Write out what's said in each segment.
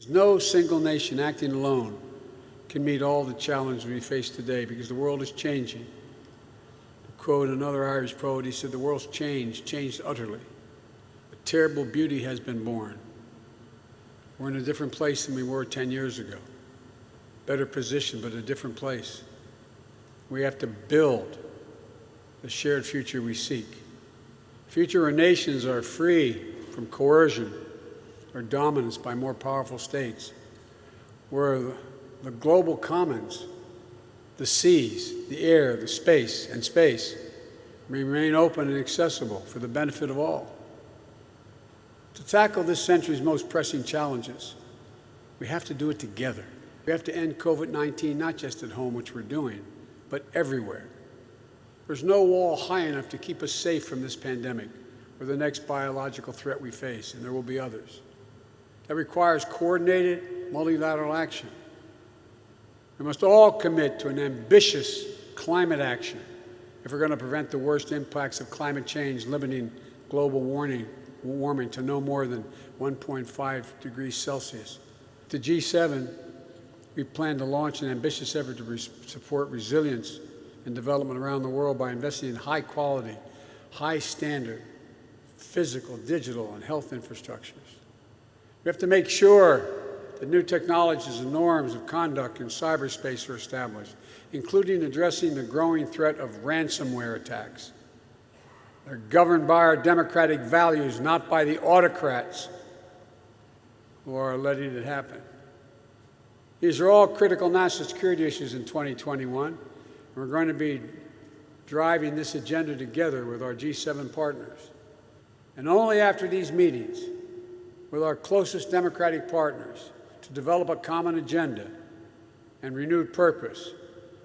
No single nation acting alone can meet all the challenges we face today because the world is changing. To quote another Irish poet, he said, "The world's changed utterly. A terrible beauty has been born." We're in a different place than we were 10 years ago. Better position, but a different place. We have to build the shared future we seek. Future where nations are free from coercion or dominance by more powerful states, where the global commons, the seas, the air, the space, remain open and accessible for the benefit of all. To tackle this century's most pressing challenges, we have to do it together. We have to end COVID-19 not just at home, which we're doing, but everywhere. There's no wall high enough to keep us safe from this pandemic or the next biological threat we face, and there will be others. That requires coordinated, multilateral action. We must all commit to an ambitious climate action if we're going to prevent the worst impacts of climate change, limiting global warming to no more than 1.5 degrees Celsius. The G7, we plan to launch an ambitious effort to support resilience and development around the world by investing in high-quality, high-standard physical, digital, and health infrastructures. We have to make sure that new technologies and norms of conduct in cyberspace are established, including addressing the growing threat of ransomware attacks. They're governed by our democratic values, not by the autocrats who are letting it happen. These are all critical national security issues in 2021, and we're going to be driving this agenda together with our G7 partners. And only after these meetings with our closest democratic partners to develop a common agenda and renewed purpose,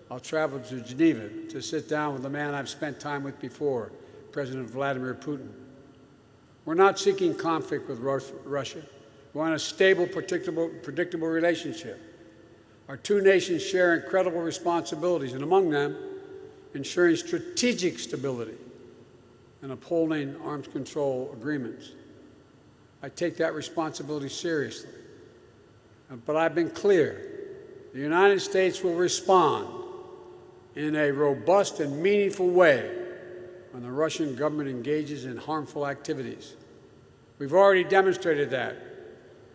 I'll travel to Geneva to sit down with the man I've spent time with before, President Vladimir Putin. We're not seeking conflict with Russia. We want a stable, predictable relationship. Our two nations share incredible responsibilities, and among them, ensuring strategic stability and upholding arms control agreements. I take that responsibility seriously. But I've been clear, the United States will respond in a robust and meaningful way when the Russian government engages in harmful activities. We've already demonstrated that.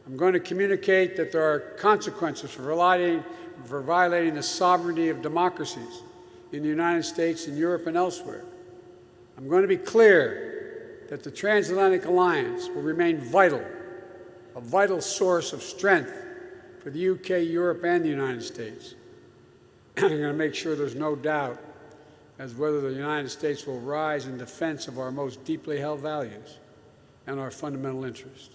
I'm going to communicate that there are consequences for violating the sovereignty of democracies in the United States and Europe and elsewhere. I'm going to be clear that the transatlantic alliance will remain vital, a vital source of strength for the UK, Europe, and the United States. I'm going to make sure there's no doubt as whether the United States will rise in defense of our most deeply held values and our fundamental interests.